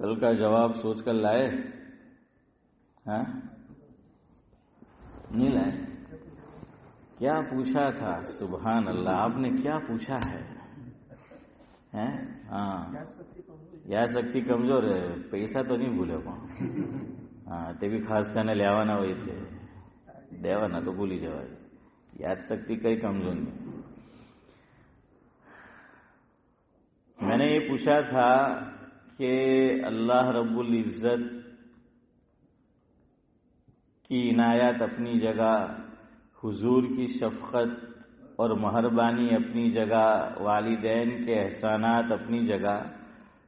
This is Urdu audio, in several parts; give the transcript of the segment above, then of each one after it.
کل کا جواب سوچ کر لائے؟ ہاں نہیں لائے؟ کیا پوچھا تھا؟ سبحان اللہ، آپ نے کیا پوچھا ہے؟ ہاں یاد شکتی کمزور ہے، پیسہ تو نہیں بھولے کو. ہاں تے بھی خاص کرنے لے آوانا ہوئی تھے دیوانا تو بھولی جوا، یاد شکتی کئی کمزور نہیں. میں نے یہ پوچھا تھا کہ اللہ رب العزت کی عنایت اپنی جگہ، حضور کی شفقت اور مہربانی اپنی جگہ، والدین کے احسانات اپنی جگہ،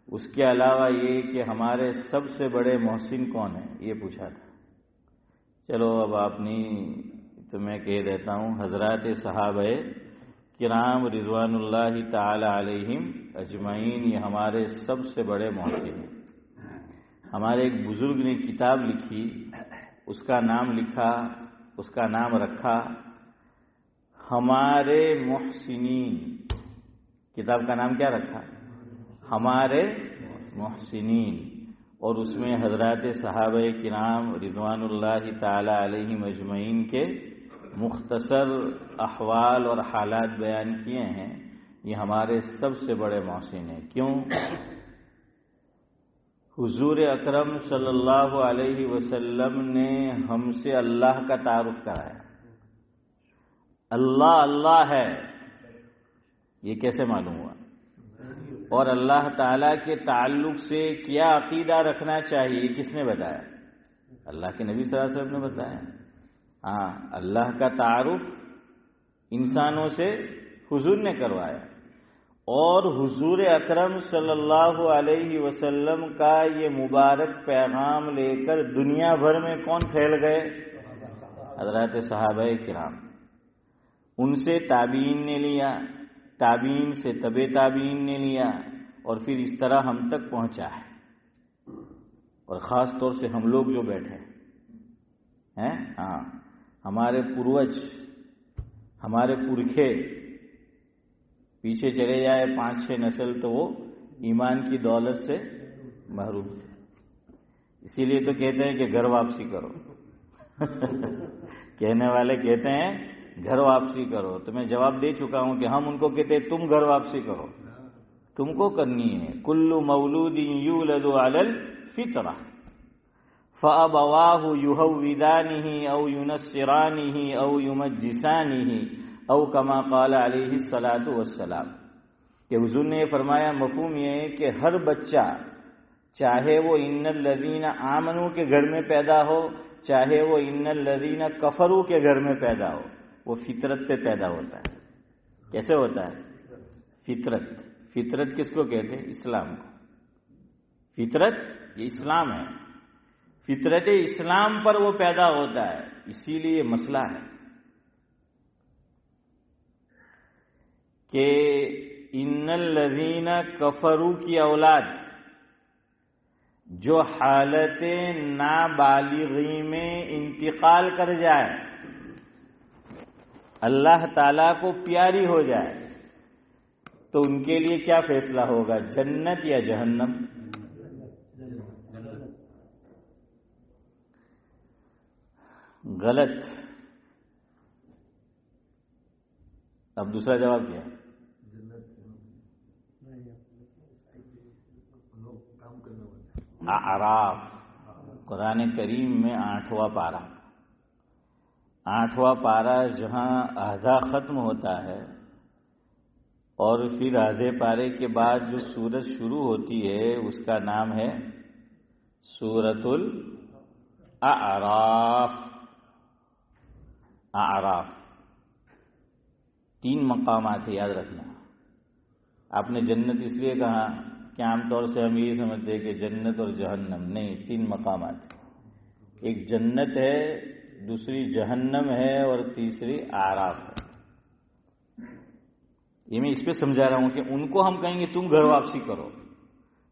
اس کے علاوہ یہ کہ ہمارے سب سے بڑے محسن کون ہیں، یہ پوچھا تھا. چلو اب آپ نہیں تو میں کہہ دیتا ہوں، حضرات صحابہ کرام رضوان اللہ تعالی علیہم اجمعین یہ ہمارے سب سے بڑے محسن ہیں. ہمارے ایک بزرگ نے کتاب لکھی، اس کا نام لکھا، اس کا نام رکھا ہمارے محسنین. کتاب کا نام کیا رکھا؟ ہمارے محسنین. اور اس میں حضرات صحابہ کرام رضوان اللہ تعالی علیہم اجمعین کے مختصر احوال اور حالات بیان کیے ہیں. یہ ہمارے سب سے بڑے محسن ہیں. کیوں؟ حضور اکرم صلی اللہ علیہ وسلم نے ہم سے اللہ کا تعارف کرایا. اللہ اللہ ہے، یہ کیسے معلوم ہوا؟ اور اللہ تعالیٰ کے تعلق سے کیا عقیدہ رکھنا چاہیے کس نے بتایا؟ اللہ کے نبی صلی اللہ علیہ وسلم نے بتایا. ہاں اللہ کا تعارف انسانوں سے حضور نے کروایا. اور حضور اکرم صلی اللہ علیہ وسلم کا یہ مبارک پیغام لے کر دنیا بھر میں کون پھیل گئے؟ حضرات صحابہ کرام. ان سے تابعین نے لیا، تابعین سے تبع تابعین نے لیا، اور پھر اس طرح ہم تک پہنچا ہے. اور خاص طور سے ہم لوگ جو بیٹھے ہیں، ہاں ہمارے پروج، ہمارے پرکھے پیچھے چلے جائے 5-6 نسل تو وہ ایمان کی دولت سے محروم تھے. اسی لیے تو کہتے ہیں کہ گھر واپسی کرو. کہنے والے کہتے ہیں گھر واپسی کرو. تو میں جواب دے چکا ہوں کہ ہم ان کو کہتے ہیں تم گھر واپسی کرو، تم کو کرنی ہے. کل مولود یولد علی الفطرہ فابواہ یہودانہ او ینصرانہ او یمجسانہ او کما قال علیہ الصلاۃ والسلام. کہ حضور نے فرمایا مفہوم یہ ہے کہ ہر بچہ، چاہے وہ ان الذین آمنوا کے گھر میں پیدا ہو، چاہے وہ ان الذین کفروا کے گھر میں پیدا ہو، وہ فطرت پہ پیدا ہوتا ہے. کیسے ہوتا ہے؟ فطرت. فطرت کس کو کہتے ہیں؟ اسلام کو. فطرت یہ اسلام ہے. فطرت اسلام پر وہ پیدا ہوتا ہے. اسی لیے مسئلہ ہے کہ ان الذین کفروا کی اولاد جو حالت نابالغی میں انتقال کر جائے، اللہ تعالیٰ کو پیاری ہو جائے، تو ان کے لیے کیا فیصلہ ہوگا؟ جنت یا جہنم؟ غلط. اب دوسرا جواب کیا؟ اعراف. قرآن کریم میں 8واں پارہ، 8واں پارہ جہاں آدھا ختم ہوتا ہے اور پھر آدھے پارے کے بعد جو سورت شروع ہوتی ہے اس کا نام ہے سورۃ الاعراف. اعراف 3 مقامات ہے، یاد رکھنا. آپ نے جنت اس لیے کہا کہ عام طور سے ہم یہ سمجھتے ہیں کہ جنت اور جہنم، نہیں، 3 مقامات. ایک جنت ہے، دوسری جہنم ہے، اور تیسری اعراف ہے. یہ میں اس پہ سمجھا رہا ہوں کہ ان کو ہم کہیں گے تم گھر واپسی کرو،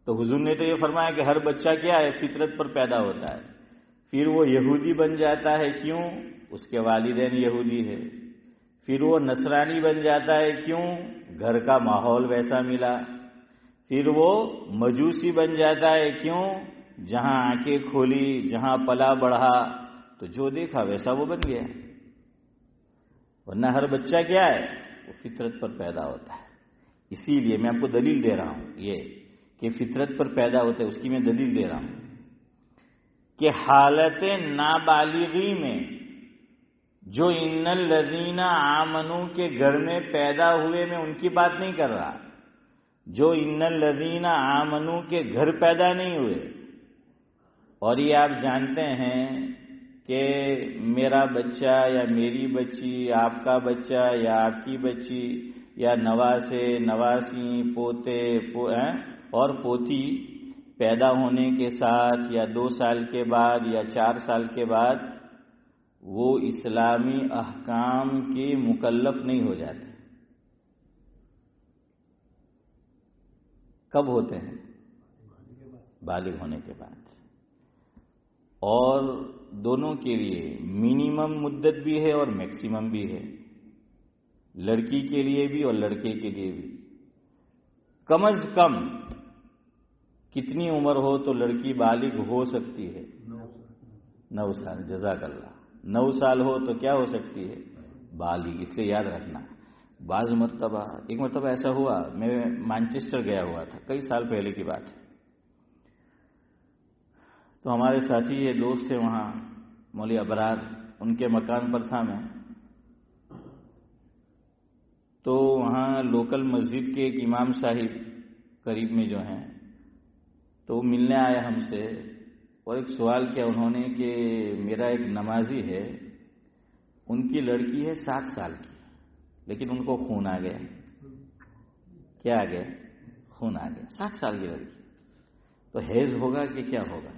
تو حضور نے تو یہ فرمایا کہ ہر بچہ کیا ہے؟ فطرت پر پیدا ہوتا ہے. پھر وہ یہودی بن جاتا ہے. کیوں؟ اس کے والدین یہودی ہے. پھر وہ نصرانی بن جاتا ہے. کیوں؟ گھر کا ماحول ویسا ملا. پھر وہ مجوسی بن جاتا ہے. کیوں؟ جہاں آنکھیں کھولی، جہاں پلا بڑھا تو جو دیکھا ویسا وہ بن گیا. ورنہ ہر بچہ کیا ہے؟ وہ فطرت پر پیدا ہوتا ہے. اسی لیے میں آپ کو دلیل دے رہا ہوں یہ کہ فطرت پر پیدا ہوتا ہے، اس کی میں دلیل دے رہا ہوں کہ حالت نابالغی میں جو ان الذین آمنوا کے گھر میں پیدا ہوئے، میں ان کی بات نہیں کر رہا. جو ان الذین آمنوا کے گھر پیدا نہیں ہوئے، اور یہ آپ جانتے ہیں کہ میرا بچہ یا میری بچی، آپ کا بچہ یا آپ کی بچی، یا نواسے، نواسی، پوتے اور پوتی پیدا ہونے کے ساتھ یا 2 سال کے بعد یا 4 سال کے بعد وہ اسلامی احکام کے مکلف نہیں ہو جاتے. کب ہوتے ہیں؟ بالغ ہونے کے بعد. اور دونوں کے لیے منیمم مدت بھی ہے اور میکسیمم بھی ہے، لڑکی کے لیے بھی اور لڑکے کے لیے بھی. کم از کم کتنی عمر ہو تو لڑکی بالغ ہو سکتی ہے؟ 9 سال. جزاک اللہ. 9 سال ہو تو کیا ہو سکتی ہے؟ بالغ. اس لیے یاد رکھنا. بعض مرتبہ، ایک مرتبہ ایسا ہوا، میں مانچسٹر گیا ہوا تھا، کئی سال پہلے کی بات ہے. تو ہمارے ساتھی یہ دوست تھے وہاں، مولوی ابرار، ان کے مکان پر تھا میں. تو وہاں لوکل مسجد کے ایک امام صاحب قریب میں جو ہیں، تو وہ ملنے آئے ہم سے اور ایک سوال کیا انہوں نے کہ میرا ایک نمازی ہے، ان کی لڑکی ہے 7 سال کی، لیکن ان کو خون آ گیا. کیا آ گیا؟ خون آ گیا. 7 سال کی لڑکی. تو حیض ہوگا کہ کیا ہوگا؟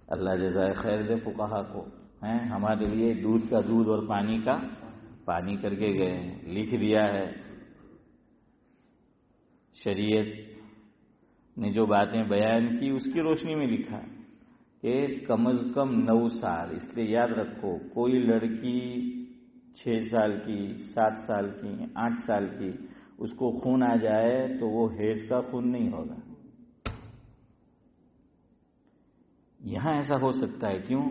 اللہ جزائے خیر دے فقہا کو. ہمارے لیے دودھ کا دودھ اور پانی کا پانی کر کے گئے ہیں. لکھ دیا ہے شریعت نے جو باتیں بیان کی اس کی روشنی میں لکھا کہ کم از کم 9 سال. اس لیے یاد رکھو، کوئی لڑکی 6 سال کی، 7 سال کی، 8 سال کی اس کو خون آ جائے تو وہ حیض کا خون نہیں ہوگا. یہاں ایسا ہو سکتا ہے. کیوں؟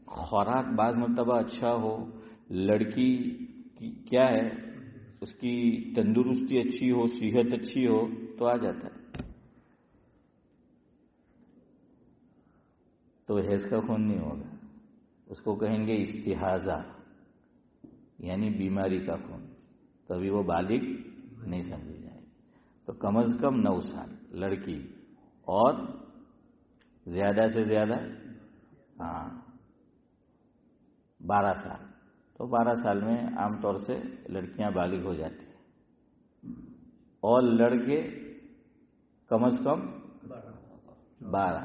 خوراک بعض مرتبہ اچھا ہو، لڑکی کی کیا ہے، اس کی تندرستی اچھی ہو، صحت اچھی ہو تو آ جاتا ہے. تو حیض کا خون نہیں ہوگا. اس کو کہیں گے استحاضہ، یعنی بیماری کا خون. تو ابھی وہ بالغ نہیں سمجھی جائے. تو کم از کم 9 سال لڑکی، اور زیادہ سے زیادہ 12 سال. تو 12 سال میں عام طور سے لڑکیاں بالغ ہو جاتی ہیں، اور لڑکے کم از کم 12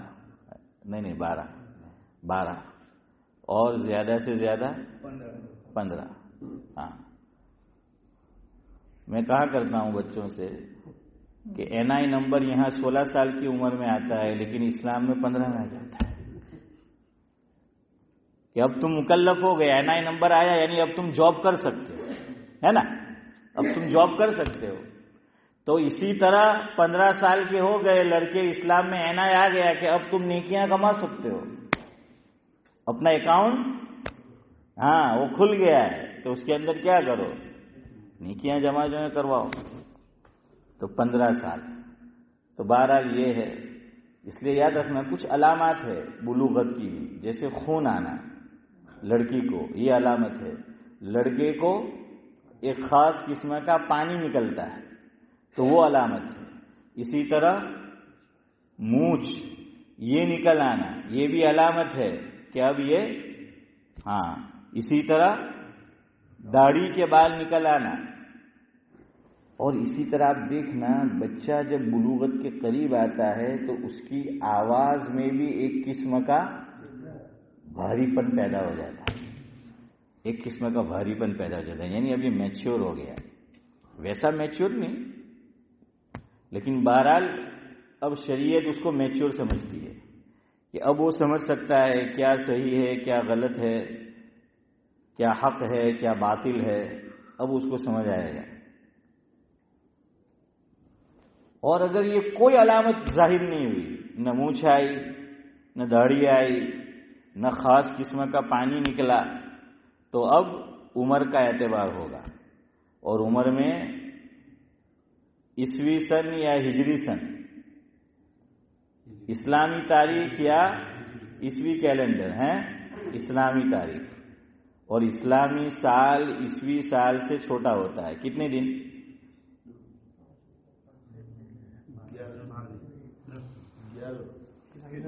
اور زیادہ سے زیادہ 15. میں کہا کرتا ہوں بچوں سے کہ NI نمبر یہاں 16 سال کی عمر میں آتا ہے، لیکن اسلام میں 15 میں آ جاتا ہے. کہ اب تم مکلف ہو گئے، NI نمبر آیا یعنی اب تم جاب کر سکتے ہو، ہے نا؟ اب تم جاب کر سکتے ہو. تو اسی طرح 15 سال کے ہو گئے لڑکے، اسلام میں NI آ گیا کہ اب تم نیکیاں کما سکتے ہو. اپنا اکاؤنٹ وہ کھل گیا ہے، تو اس کے اندر کیا کرو؟ نیکیاں جمع جو ہے کرواؤ. تو 15 سال. تو بہرحال یہ ہے. اس لیے یاد رکھنا کچھ علامات ہے بلوغت کی بھی، جیسے خون آنا لڑکی کو، یہ علامت ہے. لڑکے کو ایک خاص قسم کا پانی نکلتا ہے تو وہ علامت ہے. اسی طرح مونچھ یہ نکل آنا، یہ بھی علامت ہے کہ اب یہ اسی طرح داڑھی کے بال نکل آنا. اور اسی طرح آپ دیکھنا بچہ جب بلوغت کے قریب آتا ہے تو اس کی آواز میں بھی ایک قسم کا بھاری پن پیدا ہو جاتا ہے. ایک قسم کا بھاری پن پیدا ہو جاتا ہے، یعنی اب یہ میچور ہو گیا. ویسا میچور نہیں، لیکن بہرحال اب شریعت اس کو میچور سمجھتی ہے کہ اب وہ سمجھ سکتا ہے کیا صحیح ہے، کیا غلط ہے، کیا حق ہے، کیا باطل ہے. اب اس کو سمجھ آئے گا. اور اگر یہ کوئی علامت ظاہر نہیں ہوئی، نہ مونچھ آئی، نہ داڑھی آئی، نہ خاص قسم کا پانی نکلا، تو اب عمر کا اعتبار ہوگا، اور عمر میں عیسوی سن یا ہجری سن، اسلامی تاریخ یا عیسوی کیلنڈر ہے، اسلامی تاریخ، اور اسلامی سال عیسوی سال سے چھوٹا ہوتا ہے کتنے دن؟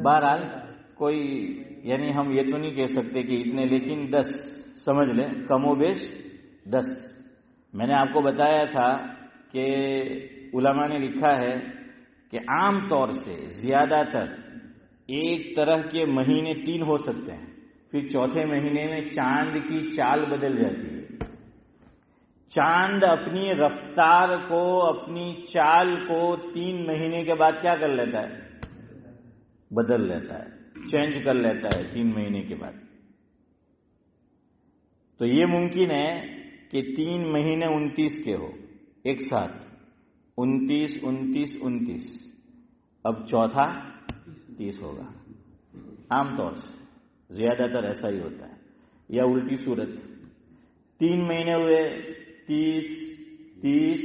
بہرحال کوئی، یعنی ہم یہ تو نہیں کہہ سکتے کہ اتنے، لیکن 10 سمجھ لیں، کم و بیش 10۔ میں نے آپ کو بتایا تھا کہ علماء نے لکھا ہے کہ عام طور سے زیادہ تر ایک طرح کے مہینے 3 ہو سکتے ہیں، پھر چوتھے مہینے میں چاند کی چال بدل جاتی ہے۔ چاند اپنی رفتار کو، اپنی چال کو 3 مہینے کے بعد کیا کر لیتا ہے؟ بدل لیتا ہے، چینج کر لیتا ہے 3 مہینے کے بعد۔ تو یہ ممکن ہے کہ 3 مہینے 29 کے ہو ایک ساتھ، 29 29 29، اب چوتھا 30 ہوگا، عام طور سے زیادہ تر ایسا ہی ہوتا ہے۔ یا الٹی صورت، 3 مہینے ہوئے 30 30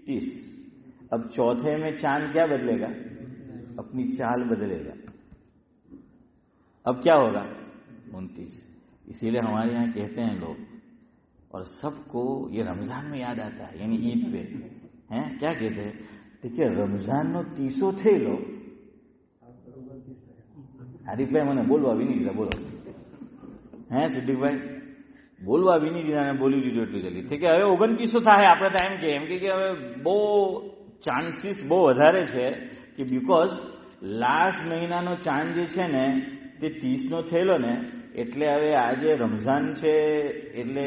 30، اب چوتھے میں چاند کیا بدلے گا؟ اپنی چال بدلے گا، اب کیا ہوگا؟ 29۔ اسی لیے ہمارے یہاں کہتے ہیں لوگ، اور سب کو یہ رمضان میں یاد آتا ہے، یعنی عید پہ ہیں کیا کہتے ہیں؟ دیکھیے رمضان میں 30 تھے لوگ، حریف بھائی میں نے بولوا بھی نہیں دیتا، بولو ہیں صدیق بھائی બોલવા બી નહીં દીધા, બોલી દીધું એટલું જલ્દી. ઠીક છે, હવે 2900 થાય આપણે ટાઈમ કેમ કે હવે બહુ ચાન્સીસ બહુ વધારે છે કે બીકોઝ લાસ્ટ મહિનાનો ચાંદ જે છે ને તે 30નો થયેલો ને, એટલે હવે આજે રમઝાન છે એટલે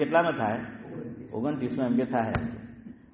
કેટલાનો થાય? 29નો એમ કે થાય.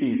30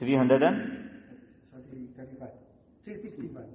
335।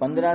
15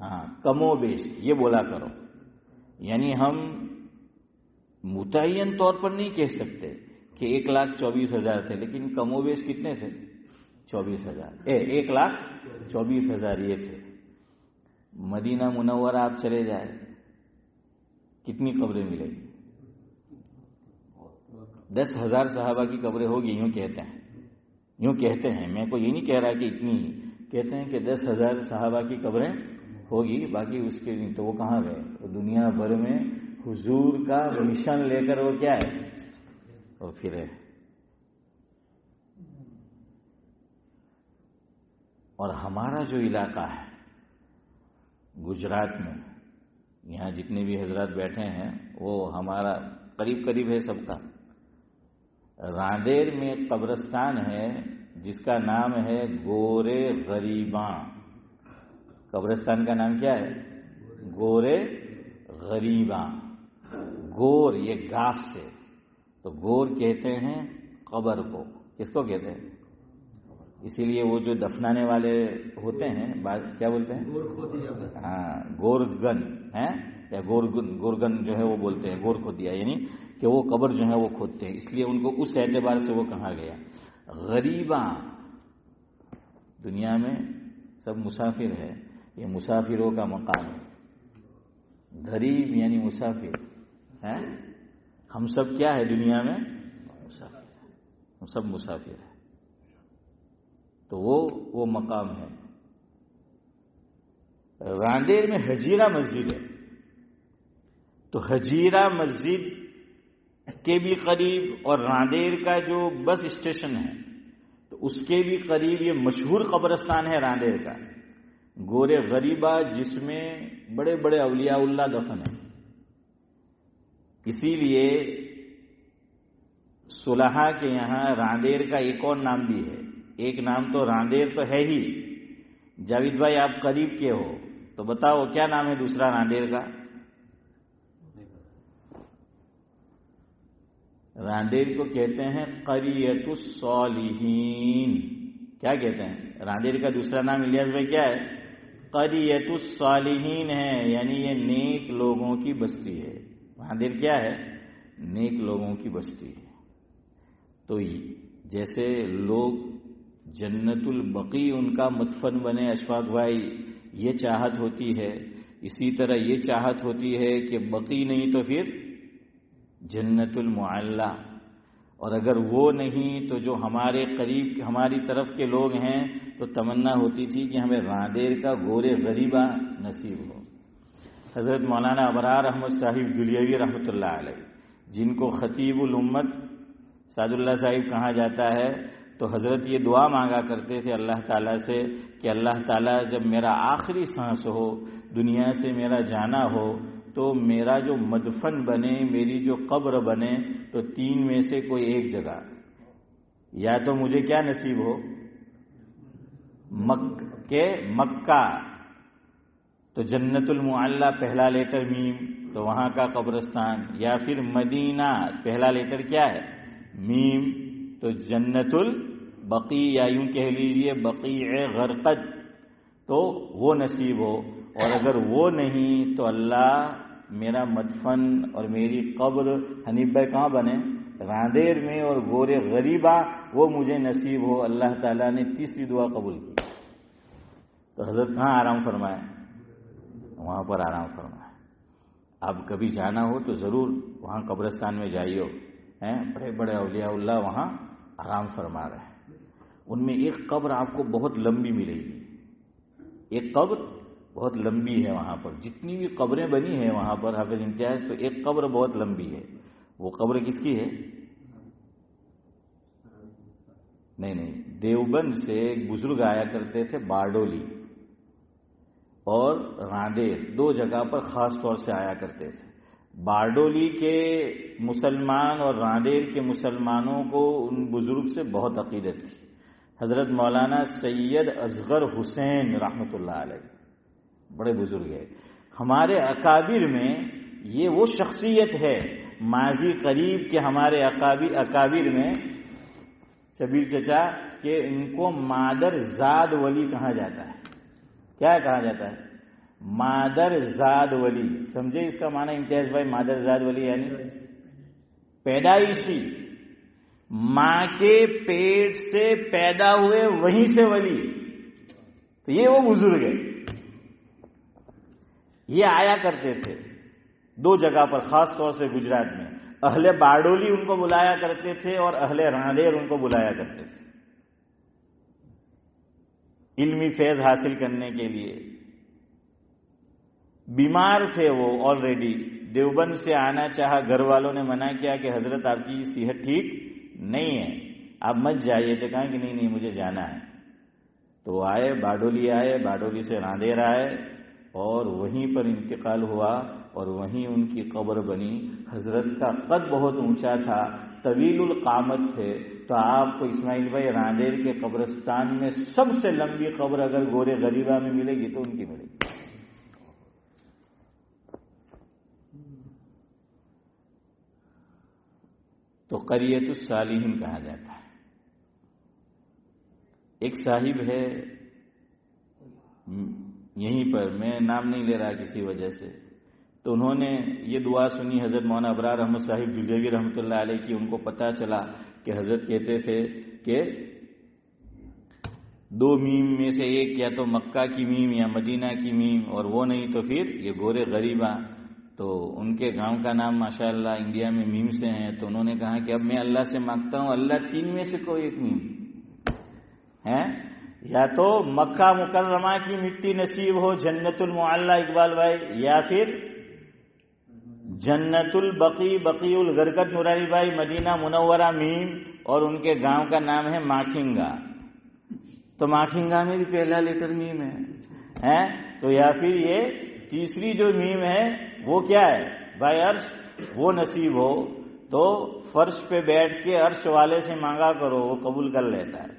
ہاں کم و بیش یہ بولا کرو، یعنی ہم متعین طور پر نہیں کہہ سکتے کہ 1,24,000 تھے، لیکن کم و بیش کتنے تھے؟ 24,000 1,24,000 یہ تھے۔ مدینہ منورہ آپ چلے جائیں، کتنی قبریں ملے گی؟ 10,000 صحابہ کی قبریں ہوگی، یوں کہتے ہیں، میں کو یہ نہیں کہہ رہا کہ اتنی ہی، کہتے ہیں کہ 10,000 صحابہ کی قبریں ہوگی، باقی اس کے نہیں تو وہ کہاں گئے؟ وہ دنیا بھر میں حضور کا مشن لے کر وہ کیا ہے، وہ پھرے۔ اور ہمارا جو علاقہ ہے گجرات میں، یہاں جتنے بھی حضرات بیٹھے ہیں وہ ہمارا قریب قریب ہے سب کا۔ راندیر میں قبرستان ہے جس کا نام ہے گورے غریباں۔ قبرستان کا نام کیا ہے؟ گورے غریباں۔ گور یہ گاف سے، تو گور کہتے ہیں قبر کو، کس کو کہتے ہیں؟ اسی لیے وہ جو دفنانے والے ہوتے ہیں کیا بولتے ہیں؟ ہاں گورگن ہے یا گورگن جو ہے وہ بولتے ہیں گور کھودیا، یعنی کہ وہ قبر جو ہے وہ کھودتے ہیں، اس لیے ان کو اس اعتبار سے وہ کہا گیا۔ غریباں، دنیا میں سب مسافر ہے، یہ مسافروں کا مقام ہے۔ غریب یعنی مسافر ہے، ہم سب کیا ہے دنیا میں؟ مسافر ہے، ہم سب مسافر ہیں، تو وہ مقام ہے۔ راندیر میں حجیرہ مسجد ہے، تو حجیرہ مسجد کے بھی قریب اور راندیر کا جو بس اسٹیشن ہے تو اس کے بھی قریب یہ مشہور قبرستان ہے راندیر کا، گورے غریبہ، جس میں بڑے بڑے اولیاء اللہ دفن ہیں۔ اسی لیے صلحاء کے یہاں راندیر کا ایک اور نام بھی ہے، ایک نام تو راندیر تو ہے ہی۔ جاوید بھائی آپ قریب کے ہو تو بتاؤ کیا نام ہے دوسرا راندیر کا؟ راندیر کو کہتے ہیں قریۃ الصالحین۔ کیا کہتے ہیں؟ راندیر کا دوسرا نام الیاس بھائی کیا ہے؟ قریۃ الصالحین ہے، یعنی یہ نیک لوگوں کی بستی ہے۔ راندیر کیا ہے؟ نیک لوگوں کی بستی ہے۔ تو جیسے لوگ جنت البقیع ان کا مدفن بنے، اشفاق بھائی یہ چاہت ہوتی ہے، اسی طرح یہ چاہت ہوتی ہے کہ بقیع نہیں تو پھر جنت المعلی، اور اگر وہ نہیں تو جو ہمارے قریب ہماری طرف کے لوگ ہیں تو تمنا ہوتی تھی کہ ہمیں راندیر کا گورے غریبہ نصیب ہو۔ حضرت مولانا ابرار احمد صاحب دلیوی رحمۃ اللہ علیہ، جن کو خطیب الامت سعد اللہ صاحب کہا جاتا ہے، تو حضرت یہ دعا مانگا کرتے تھے اللہ تعالیٰ سے کہ اللہ تعالیٰ جب میرا آخری سانس ہو، دنیا سے میرا جانا ہو، تو میرا جو مدفن بنے، میری جو قبر بنے، تو تین میں سے کوئی ایک جگہ، یا تو مجھے کیا نصیب ہو؟ مکہ، تو جنت المعلی پہلا لیٹر میم، تو وہاں کا قبرستان، یا پھر مدینہ پہلا لیٹر کیا ہے؟ میم، تو جنت البقیع، یا یوں کہہ لیجئے بقیع غرقد، تو وہ نصیب ہو۔ اور اگر وہ نہیں تو اللہ میرا مدفن اور میری قبر حنیف بھائی کہاں بنے؟ راندیر میں، اور گورے غریبہ وہ مجھے نصیب ہو۔ اللہ تعالیٰ نے تیسری دعا قبول کی، تو حضرت کہاں آرام فرمائے؟ وہاں پر آرام فرمائے۔ اب کبھی جانا ہو تو ضرور وہاں قبرستان میں جائیے، بڑے بڑے اولیاء اللہ وہاں آرام فرما رہے ہیں۔ ان میں ایک قبر آپ کو بہت لمبی ملے گی، ایک قبر بہت لمبی ہے وہاں پر، جتنی بھی قبریں بنی ہیں وہاں پر حافظ امتیاز، تو ایک قبر بہت لمبی ہے۔ وہ قبر کس کی ہے؟ نہیں، دیوبند سے ایک بزرگ آیا کرتے تھے، بارڈولی اور راندیر، دو جگہ پر خاص طور سے آیا کرتے تھے۔ بارڈولی کے مسلمان اور راندیر کے مسلمانوں کو ان بزرگ سے بہت عقیدت تھی۔ حضرت مولانا سید اصغر حسین رحمۃ اللہ علیہ، بڑے بزرگ ہے۔ ہمارے اکابر میں یہ وہ شخصیت ہے، ماضی قریب کے ہمارے اکابر میں شبیر چچا کہ ان کو مادر زاد ولی کہا جاتا ہے۔ کیا کہا جاتا ہے؟ مادر زاد ولی، سمجھے اس کا معنی امتیاز بھائی؟ مادر زاد ولی یعنی پیدائشی، ماں کے پیٹ سے پیدا ہوئے وہیں سے ولی، تو یہ وہ بزرگ ہے. یہ آیا کرتے تھے دو جگہ پر، خاص طور سے گجرات میں. اہل باڈولی ان کو بلایا کرتے تھے اور اہل راندیر ان کو بلایا کرتے تھے علمی فیض حاصل کرنے کے لیے. بیمار تھے وہ آلریڈی، دیوبند سے آنا چاہا، گھر والوں نے منع کیا کہ حضرت آپ کی صحت ٹھیک نہیں ہے، آپ مت جائیے. تو کہا کہ نہیں مجھے جانا ہے. تو آئے باڈولی سے راندیر آئے اور وہیں پر انتقال ہوا اور وہیں ان کی قبر بنی. حضرت کا قد بہت اونچا تھا، طویل القامت تھے. تو آپ کو اسماعیل بھائی راندیر کے قبرستان میں سب سے لمبی قبر اگر گورے غریبہ میں ملے گی تو ان کی ملے گی. تو قریۃ الصالحین کہا جاتا ہے. ایک صاحب ہے یہیں پر، میں نام نہیں لے رہا کسی وجہ سے، تو انہوں نے یہ دعا سنی حضرت مولانا ابرار احمد صاحب جلیوی رحمۃ اللہ علیہ کی. ان کو پتا چلا کہ حضرت کہتے تھے کہ دو میم میں سے ایک یا تو مکہ کی میم یا مدینہ کی میم، اور وہ نہیں تو پھر یہ گورے غریبہ. تو ان کے گاؤں کا نام ماشاءاللہ انڈیا میں میم سے ہیں. تو انہوں نے کہا کہ اب میں اللہ سے مانگتا ہوں اللہ تین میں سے کوئی ایک میم ہے، یا تو مکہ مکرمہ کی مٹی نصیب ہو جنت المعلی اقبال بھائی، یا پھر جنت البقی بقی الغرقد نورانی بھائی مدینہ منورہ میم، اور ان کے گاؤں کا نام ہے ماکھنگا. تو ماکھنگا میں بھی پہلا لیٹر میم ہے. تو یا پھر یہ تیسری جو میم ہے وہ کیا ہے بھائی عرش، وہ نصیب ہو تو فرش پہ بیٹھ کے عرش والے سے مانگا کرو، وہ قبول کر لیتا ہے.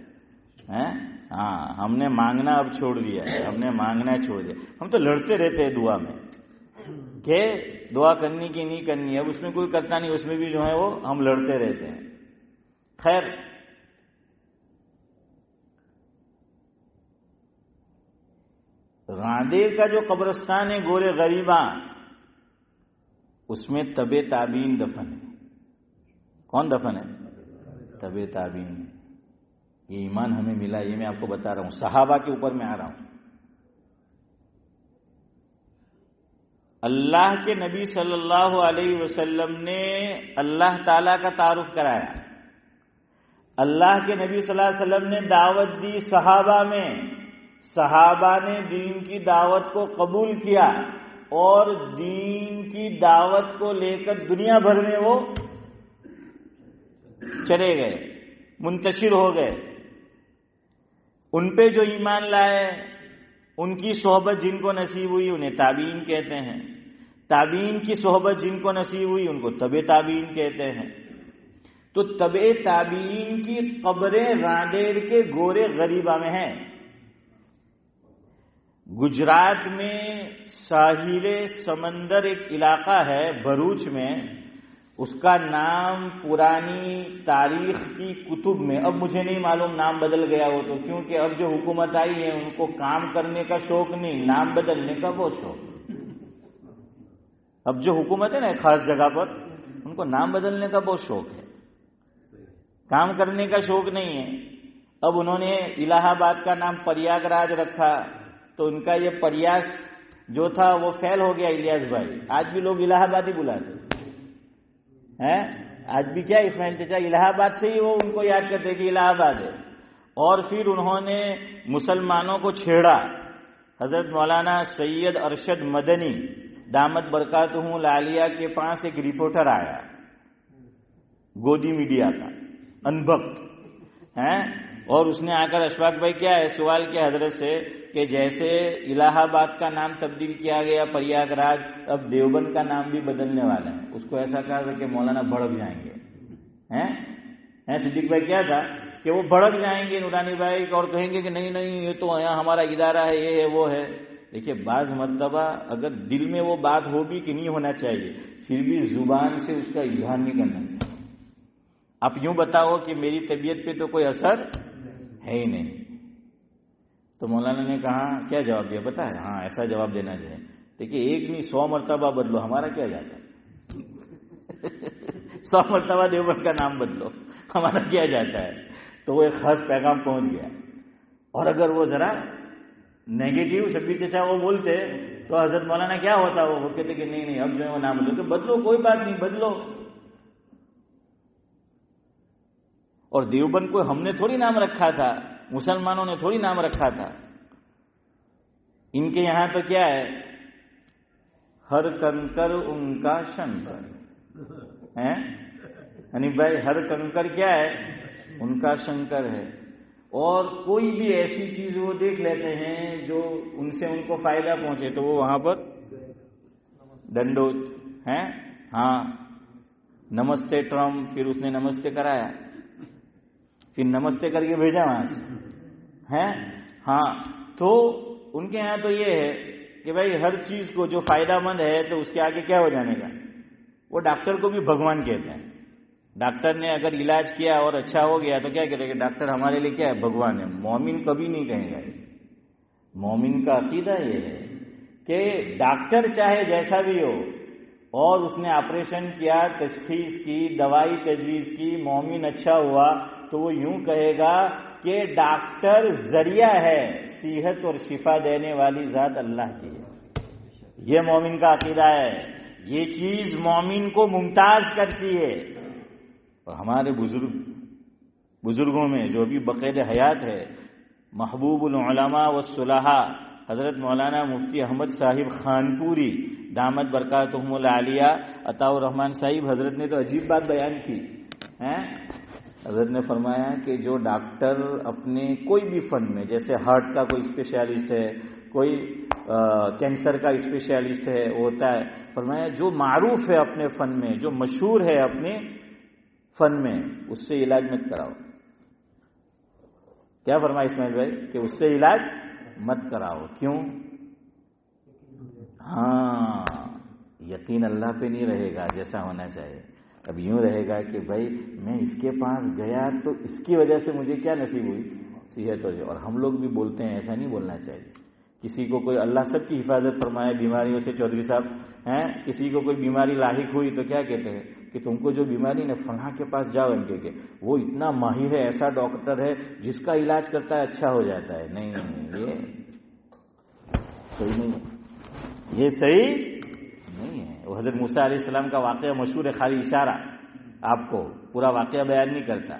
ہاں ہم نے مانگنا اب چھوڑ دیا ہے، ہم نے مانگنا چھوڑ دیا. ہم تو لڑتے رہتے ہیں دعا میں کہ دعا کرنی کی نہیں کرنی ہے، اب اس میں کوئی کرتا نہیں، اس میں بھی جو ہے وہ ہم لڑتے رہتے ہیں. خیر، راندیر کا جو قبرستان ہے گورے غریباں، اس میں تب تابعین دفن ہے. کون دفن ہے؟ تب تابعین. یہ ایمان ہمیں ملا، یہ میں آپ کو بتا رہا ہوں، صحابہ کے اوپر میں آ رہا ہوں. اللہ کے نبی صلی اللہ علیہ وسلم نے اللہ تعالی کا تعارف کرایا. اللہ کے نبی صلی اللہ علیہ وسلم نے دعوت دی صحابہ میں، صحابہ نے دین کی دعوت کو قبول کیا اور دین کی دعوت کو لے کر دنیا بھر میں وہ چلے گئے، منتشر ہو گئے. ان پہ جو ایمان لائے، ان کی صحبت جن کو نصیب ہوئی انہیں تابعین کہتے ہیں. تابعین کی صحبت جن کو نصیب ہوئی ان کو تبع تابعین کہتے ہیں. تو تبع تابعین کی قبریں راندیر کے گورے غریبہ میں ہیں. گجرات میں ساحل سمندر ایک علاقہ ہے بھروچ میں، اس کا نام پرانی تاریخ کی کتب میں، اب مجھے نہیں معلوم نام بدل گیا ہو تو، کیونکہ اب جو حکومت آئی ہے ان کو کام کرنے کا شوق نہیں، نام بدلنے کا بہت شوق. اب جو حکومت ہے نا خاص جگہ پر، ان کو نام بدلنے کا بہت شوق ہے، کام کرنے کا شوق نہیں ہے. اب انہوں نے الہ آباد کا نام پریاگ راج رکھا، تو ان کا یہ پریاس جو تھا وہ فیل ہو گیا. الیاس بھائی آج بھی لوگ الہ آباد ہی بلاتے ہیں، آج بھی کیا اسماعیل چچا الہ آباد سے ہی وہ ان کو یاد کرتے کہ الہ آباد ہے. اور پھر انہوں نے مسلمانوں کو چھیڑا. حضرت مولانا سید ارشد مدنی دامت برکاتہ العالیہ کے پاس ایک رپورٹر آیا گودی میڈیا کا، انبخت ہے، اور اس نے آ کر اشفاق بھائی کیا ہے سوال کیا حضرت سے کہ جیسے الہ آباد کا نام تبدیل کیا گیا پریاگ راج، اب دیوبند کا نام بھی بدلنے والا ہے. اس کو ایسا کہا تھا کہ مولانا بھڑک جائیں گے. صدیق بھائی کیا تھا کہ وہ بھڑک جائیں گے نورانی بھائی اور کہیں گے کہ نہیں نہیں یہ تو یہاں ہمارا ادارہ ہے، یہ ہے وہ ہے. دیکھیے بعض مرتبہ اگر دل میں وہ بات ہو بھی کہ نہیں ہونا چاہیے، پھر بھی زبان سے اس کا اظہار نہیں کرنا چاہیے. آپ یوں بتاؤ کہ میری طبیعت پہ تو کوئی اثر ہے ہی نہیں. تو مولانا نے کہا کیا جواب دیا پتا ہے؟ ہاں ایسا جواب دینا چاہیے. دیکھیے ایک نہیں 100 مرتبہ بدلو، ہمارا کیا جاتا ہے؟ 100 مرتبہ دیوبند کا نام بدلو، ہمارا کیا جاتا ہے؟ تو وہ ایک خاص پیغام پہنچ گیا. اور اگر وہ ذرا نیگیٹو شبیر چچا وہ بولتے تو حضرت مولانا کیا ہوتا؟ وہ کہتے کہ نہیں اب جو ہے وہ نام بدلو. کہ بدلو کوئی بات نہیں، بدلو. اور دیوبند کو ہم نے تھوڑی نام رکھا تھا، مسلمانوں نے تھوڑی نام رکھا تھا. ان کے یہاں تو کیا ہے، ہر کنکر ان کا شنکر ہے. یعنی بھائی ہر کنکر کیا ہے؟ ان کا شنکر ہے. اور کوئی بھی ایسی چیز وہ دیکھ لیتے ہیں جو ان سے ان کو فائدہ پہنچے تو وہ وہاں پر ڈنڈوت ہے. ہاں نمستے ٹرمپ، پھر اس نے نمستے کرایا، پھر نمستے کر کے بھیجا وہاں سے ہے. ہاں تو ان کے یہاں تو یہ ہے کہ بھائی ہر چیز کو جو فائدہ مند ہے تو اس کے آگے کیا ہو جانے کا. وہ ڈاکٹر کو بھی بھگوان کہتے ہیں. ڈاکٹر نے اگر علاج کیا اور اچھا ہو گیا تو کیا کہتے ہیں کہ ڈاکٹر ہمارے لیے کیا ہے؟ بھگوان ہے. مومن کبھی نہیں کہیں گا. مومن کا عقیدہ یہ ہے کہ ڈاکٹر چاہے جیسا بھی ہو اور اس نے آپریشن کیا، تشخیص کی، دوائی تجویز کی، مومن اچھا ہوا تو وہ یوں کہے گا کہ ڈاکٹر ذریعہ ہے، صحت اور شفا دینے والی ذات اللہ کی ہے. یہ مومن کا عقیدہ ہے. یہ چیز مومن کو ممتاز کرتی ہے. اور ہمارے بزرگوں میں جو بھی بقید حیات ہے، محبوب العلماء والصلحاء حضرت مولانا مفتی احمد صاحب خانپوری دامت برکاتہم العالیہ عطا الرحمان صاحب، حضرت نے تو عجیب بات بیان کی ہے. حضرت نے فرمایا کہ جو ڈاکٹر اپنے کوئی بھی فن میں، جیسے ہارٹ کا کوئی اسپیشلسٹ ہے، کوئی کینسر کا اسپیشلسٹ ہے ہوتا ہے، فرمایا جو معروف ہے اپنے فن میں، جو مشہور ہے اپنے فن میں، اس سے علاج مت کراؤ. کیا فرمایا اسماعیل بھائی؟ کہ اس سے علاج مت کراؤ. کیوں؟ ہاں یقین اللہ پہ نہیں رہے گا جیسا ہونا چاہیے. اب یوں رہے گا کہ بھائی میں اس کے پاس گیا تو اس کی وجہ سے مجھے کیا نصیب ہوئی؟ صحت ہو جائے. اور ہم لوگ بھی بولتے ہیں ایسا نہیں بولنا چاہیے. کسی کو کوئی اللہ سب کی حفاظت فرمائے بیماریوں سے. چودھری صاحب ہیں، کسی کو کوئی بیماری لاحق ہوئی تو کیا کہتے ہیں کہ تم کو جو بیماری نے فلاں کے پاس جاؤ، ان کے وہ اتنا ماہر ہے، ایسا ڈاکٹر ہے جس کا علاج کرتا ہے اچھا ہو جاتا ہے. نہیں یہ صحیح نہیں ہے، یہ صحیح نہیں ہے. وہ حضرت موسیٰ علیہ السلام کا واقعہ مشہور ہے، خالی اشارہ، آپ کو پورا واقعہ بیان نہیں کرتا.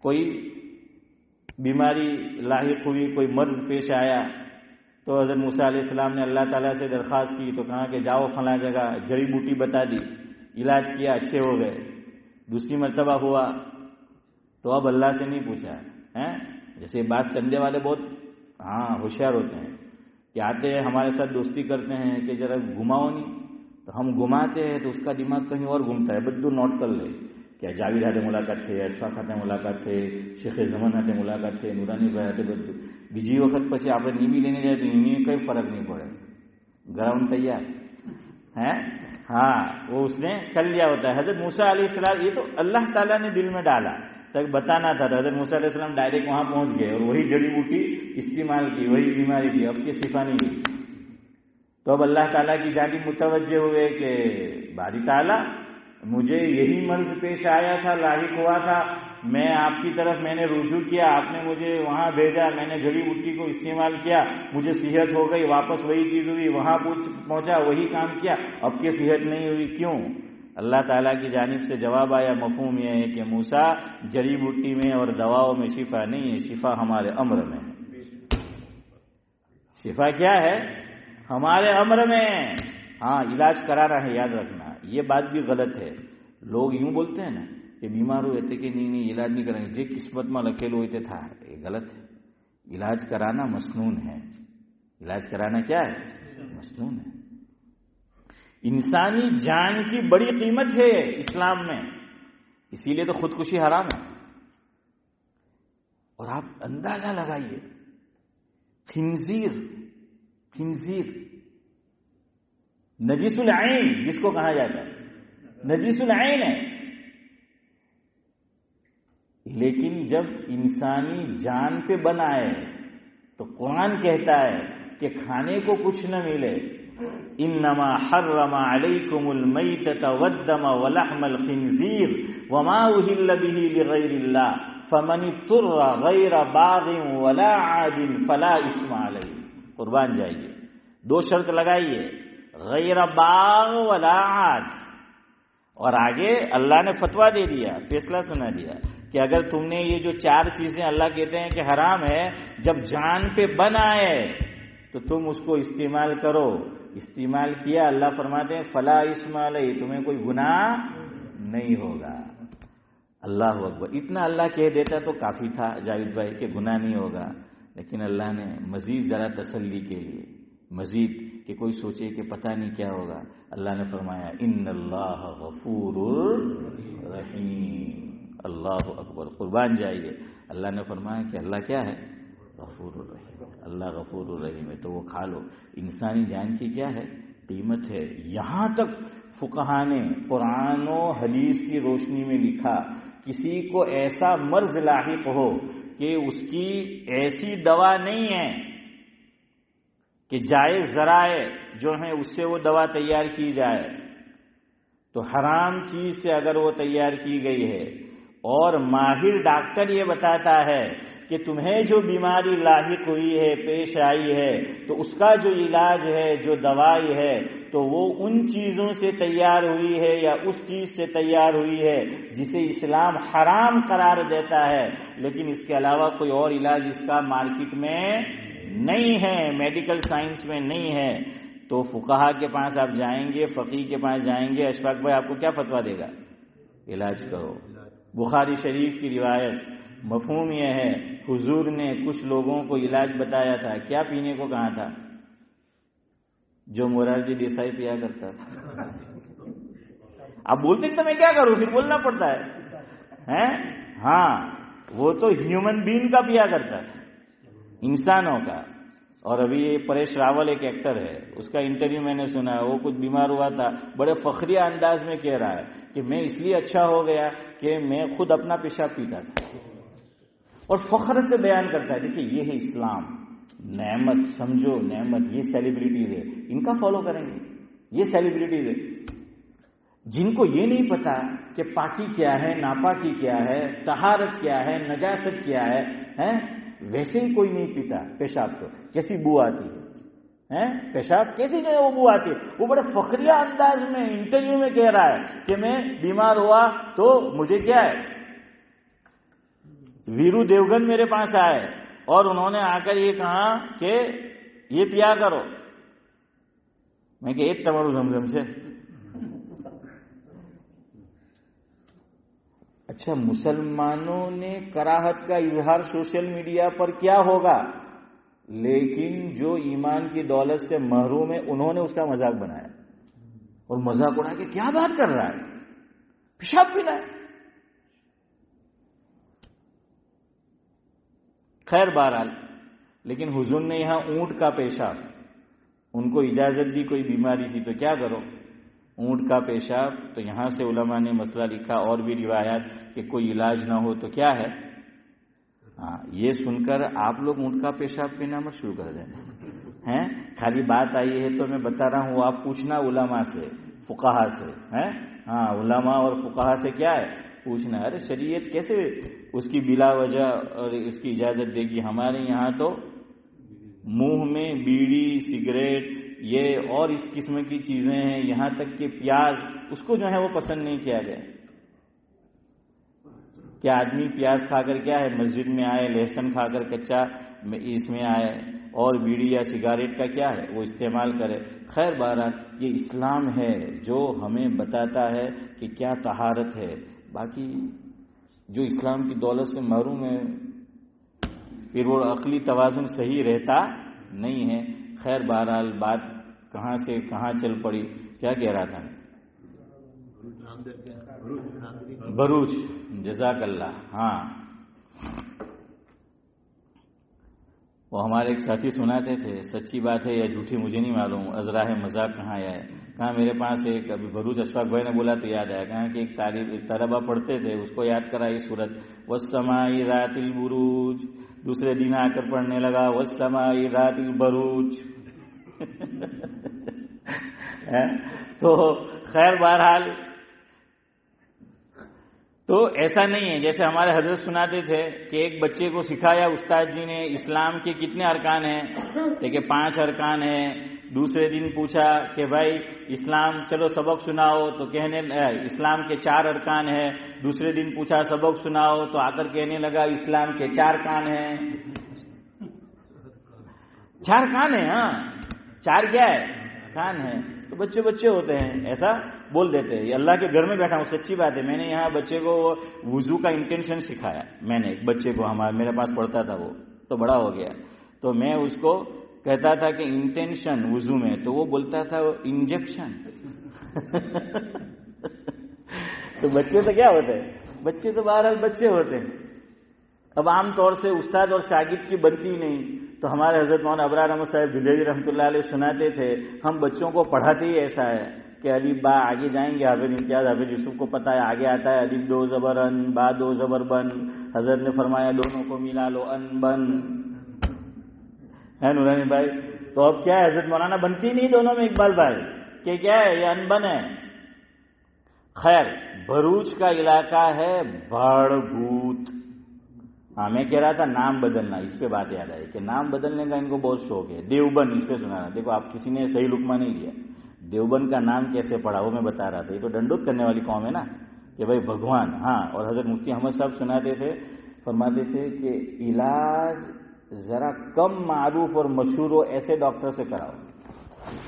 کوئی بیماری لاحق ہوئی، کوئی مرض پیش آیا تو حضرت موسیٰ علیہ السلام نے اللہ تعالیٰ سے درخواست کی تو کہا کہ جاؤ فلاں جگہ، جڑی بوٹی بتا دی، علاج کیا، اچھے ہو گئے. دوسری مرتبہ ہوا تو اب اللہ سے نہیں پوچھا ہے. جیسے بات چندے والے بہت ہوشیار ہوتے ہیں کہ آتے ہیں ہمارے ساتھ دوستی کرتے ہیں کہ ذرا گھماؤ نہیں، تو ہم گھماتے ہیں تو اس کا دماغ کہیں اور گھومتا ہے. بدو نوٹ کر لے کیا جاوید ہاتھے ملاقات تھے، اشفاق ہاتھے ملاقات تھے، شیخ زمان ہاتھے ملاقات تھے، نورانی بھائی ہاتھے بدو بیجی وقت پچھے آپ نیوی لینے جائے تو انہیں کوئی فرق نہیں پڑے. گراؤنڈ تیار ہے. ہاں وہ اس نے کر لیا ہوتا ہے. حضرت موسیٰ علیہ السلام یہ تو اللہ تعالیٰ نے دل میں ڈالا تک بتانا تھا. حضرت موسیٰ علیہ السلام ڈائریکٹ وہاں پہنچ گئے اور وہی جڑی بوٹی استعمال کی، وہی بیماری کی، اب کی شفا نہیں ہوئی. تو اب اللہ تعالیٰ کی جانب متوجہ ہوئے کہ باری تعالیٰ مجھے یہی مرض پیش آیا تھا، لاحق ہوا تھا، میں آپ کی طرف میں نے رجوع کیا، آپ نے مجھے وہاں بھیجا، میں نے جڑی بوٹی کو استعمال کیا، مجھے صحت ہو گئی، واپس وہی چیز ہوئی، وہاں پہنچا وہی کام کیا، اب کی صحت نہیں ہوئی. کیوں؟ اللہ تعالیٰ کی جانب سے جواب آیا. مفہوم یہ ہے کہ موسیٰ جڑی بوٹی میں اور دواؤں میں شفا نہیں ہے، شفا ہمارے امر میں ہے. شفا کیا ہے؟ ہمارے امر میں. ہاں علاج کرانا ہے، یاد رکھنا. یہ بات بھی غلط ہے. لوگ یوں بولتے ہیں نا کہ بیمار ہوئے تھے کہ نہیں علاج نہیں کریں گے، جے قسمت میں لکھیلو ہوئے تھا. یہ غلط ہے. علاج کرانا مسنون ہے. علاج کرانا کیا ہے؟ مسنون ہے. انسانی جان کی بڑی قیمت ہے اسلام میں، اسی لیے تو خودکشی حرام ہے. اور آپ اندازہ لگائیے، خنزیر نجیس العین جس کو کہا جاتا ہے، نجیس العین ہے. لیکن جب انسانی جان پہ بن آئے تو قرآن کہتا ہے کہ کھانے کو کچھ نہ ملے، انما حرم علیکم المیتۃ والدم ولحم الخنزیر وما اہل بہ لغیر اللہ فمن اضطر غیر باغ ولا عاد فلا اثم علیہ. قربان جائیے، 2 شرط لگائیے، غیر باغ ولا عاد. اور آگے اللہ نے فتویٰ دے دیا، فیصلہ سنا دیا کہ اگر تم نے یہ جو 4 چیزیں اللہ کہتے ہیں کہ حرام ہے، جب جان پہ بن آئے تو تم اس کو استعمال کرو. استعمال کیا، اللہ فرماتے ہیں فلا اسم علیہ، تمہیں کوئی گناہ نہیں ہوگا. اللہ اکبر. اتنا اللہ کہہ دیتا تو کافی تھا جاوید بھائی کہ گناہ نہیں ہوگا، لیکن اللہ نے مزید ذرا تسلی کے لیے، مزید کہ کوئی سوچے کہ پتہ نہیں کیا ہوگا، اللہ نے فرمایا ان اللہ غفور رحیم. اللہ اکبر. قربان جائیے. اللہ نے فرمایا کہ اللہ کیا ہے؟ غفور الرحیم. اللہ غفور الرحیم ہے، تو وہ کھا لو. انسانی جان کی کیا ہے؟ قیمت ہے. یہاں تک فقہا نے قرآن و حدیث کی روشنی میں لکھا، کسی کو ایسا مرض لاحق ہو کہ اس کی ایسی دوا نہیں ہے کہ جائز ذرائع جو ہیں اس سے وہ دوا تیار کی جائے، تو حرام چیز سے اگر وہ تیار کی گئی ہے اور ماہر ڈاکٹر یہ بتاتا ہے کہ تمہیں جو بیماری لاحق ہوئی ہے، پیش آئی ہے، تو اس کا جو علاج ہے، جو دوائی ہے، تو وہ ان چیزوں سے تیار ہوئی ہے یا اس چیز سے تیار ہوئی ہے جسے اسلام حرام قرار دیتا ہے، لیکن اس کے علاوہ کوئی اور علاج اس کا مارکیٹ میں نہیں ہے، میڈیکل سائنس میں نہیں ہے. تو فقہا کے پاس آپ جائیں گے، فقیہ کے پاس جائیں گے، اشفاق بھائی آپ کو کیا فتویٰ دے گا؟ علاج کرو. بخاری شریف کی روایت، مفہوم یہ ہے حضور نے کچھ لوگوں کو علاج بتایا تھا. کیا پینے کو کہا تھا؟ جو مورارجی دیسائی پیا کرتا تھا. آپ بولتے تو میں کیا کروں، پھر بولنا پڑتا ہے. ہاں، وہ تو ہیومن بینگ کا پیا کرتا تھا، انسانوں کا. اور ابھی یہ پریش راول ایک ایکٹر ہے، اس کا انٹرویو میں نے سنا ہے، وہ کچھ بیمار ہوا تھا، بڑے فخریہ انداز میں کہہ رہا ہے کہ میں اس لیے اچھا ہو گیا کہ میں خود اپنا پیشاب پیتا تھا، اور فخر سے بیان کرتا ہے. دیکھیے یہ ہے اسلام، نعمت سمجھو، نعمت. یہ سیلیبریٹیز ہے، ان کا فالو کریں گے. یہ سیلیبریٹیز ہے جن کو یہ نہیں پتا کہ پاکی کیا ہے، ناپاکی کیا ہے، طہارت کیا ہے، نجاست کیا ہے. ویسے ہی کوئی نہیں پیتا پیشاب، تو کیسی بو آتی ہے، پیشاب کیسی جو ہے وہ بو آتی ہے. وہ بڑے فخریہ انداز میں انٹرویو میں کہہ رہا ہے کہ میں بیمار ہوا تو مجھے کیا ہے. ویرو دیوگن میرے پاس آئے اور انہوں نے آ کر یہ کہا کہ یہ پیا کرو. میں کہ ایک تمرو زمزم سے. اچھا، مسلمانوں نے کراہت کا اظہار سوشل میڈیا پر کیا ہوگا، لیکن جو ایمان کی دولت سے محروم ہے انہوں نے اس کا مذاق بنایا اور مذاق اڑا کے کیا بات کر رہا ہے، پیشاب پینا ہے. خیر بہرحال، لیکن حضور نے یہاں اونٹ کا پیشاب، ان کو اجازت دی، کوئی بیماری تھی تو کیا کرو، اونٹ کا پیشاب. تو یہاں سے علماء نے مسئلہ لکھا، اور بھی روایات کہ کوئی علاج نہ ہو تو کیا ہے. ہاں، یہ سن کر آپ لوگ اونٹ کا پیشاب پینا مت شروع کر دیں. خالی بات آئی ہے تو میں بتا رہا ہوں، آپ پوچھنا علماء سے، فقہا سے. ہاں، علماء اور فقہا سے کیا ہے پوچھنا. ارے شریعت کیسے اس کی بلا وجہ اور اس کی اجازت دے گی. ہمارے یہاں تو منہ میں بیڑی، سگریٹ، یہ اور اس قسم کی چیزیں ہیں، یہاں تک کہ پیاز، اس کو جو ہے وہ پسند نہیں کیا گیا. کیا آدمی پیاز کھا کر کیا ہے مسجد میں آئے، لہسن کھا کر کچا اس میں آئے، اور بیڑی یا سگریٹ کا کیا ہے وہ استعمال کرے. خیر بہرحال یہ اسلام ہے جو ہمیں بتاتا ہے کہ کیا طہارت ہے. باقی جو اسلام کی دولت سے محروم ہے پھر وہ عقلی توازن صحیح رہتا نہیں ہے. خیر بہرحال بات کہاں سے کہاں چل پڑی، کیا کہہ رہا تھا؟ بروچ، جزاک اللہ. ہاں، وہ ہمارے ایک ساتھی سناتے تھے، سچی بات ہے یا جھوٹی مجھے نہیں معلوم، ازراہ مذاق کہاں آیا ہے، کہاں میرے پاس ایک ابھی بھروچ اشفاق بھائی نے بولا تو یاد آیا، کہاں کہ ایک طلبہ پڑھتے تھے، اس کو یاد کرا یہ سورت والسماء ذات البروج، دوسرے دن آ کر پڑھنے لگا والسماء ذات البروج تو خیر بہرحال تو ایسا نہیں ہے، جیسے ہمارے حضرت سناتے تھے کہ ایک بچے کو سکھایا استاد جی نے اسلام کے کتنے ارکان ہیں، کہ 5 ارکان ہیں، دوسرے دن پوچھا کہ بھائی اسلام چلو سبق سناؤ تو کہنے اسلام کے 4 ارکان ہیں، دوسرے دن پوچھا سبق سناؤ تو آ کر کہنے لگا اسلام کے 4 کان ہیں، 4 کان ہیں، ہاں 4 کیا ہے کان ہیں، تو بچے ہوتے ہیں ایسا بول دیتے ہیں، یہ اللہ کے گھر میں بیٹھا ہوں، سچی بات ہے، میں نے یہاں بچے کو وضو کا انٹینشن سکھایا، میں نے ایک بچے کو میرے پاس پڑھتا تھا، وہ تو بڑا ہو گیا، تو میں اس کو کہتا تھا کہ انٹینشن وضو میں، تو وہ بولتا تھا انجیکشن تو بچے تو کیا ہوتے ہیں، بچے تو بہرحال بچے ہوتے ہیں، اب عام طور سے استاد اور شاگرد کی بنتی نہیں، تو ہمارے حضرت مولانا ابرار احمد صاحب دہلوی رحمۃ اللہ علیہ سناتے تھے، ہم بچوں کو پڑھاتے ہی ایسا ہے کہ الف با، آگے جائیں گے حافظ امتیاز حافظ یوسف کو پتا ہے، آگے آتا ہے الف 2 زبر ان، با 2 زبر بن، حضرت نے فرمایا دونوں کو ملا لو ان بن، ہے نورانی بھائی، تو اب کیا ہے حضرت مولانا بنتی نہیں دونوں میں اقبال بھائی، کہ کیا ہے یہ ان بن ہے۔ خیر بھروچ کا علاقہ ہے بھاڑبھوت، ہاں میں کہہ رہا تھا نام بدلنا، اس پہ بات یاد آئی کہ نام بدلنے کا ان کو بہت شوق ہے، دیوبند اس پہ سنانا، دیکھو آپ کسی نے صحیح لقمہ نہیں دیا، دیوبند کا نام کیسے پڑا وہ میں بتا رہا تھا، یہ تو ڈنڈوت کرنے والی قوم ہے نا کہ بھائی بھگوان، ہاں، اور حضرت مفتی احمد صاحب سناتے تھے، فرماتے تھے کہ علاج ذرا کم معروف اور مشہور ہو ایسے ڈاکٹر سے کراؤ،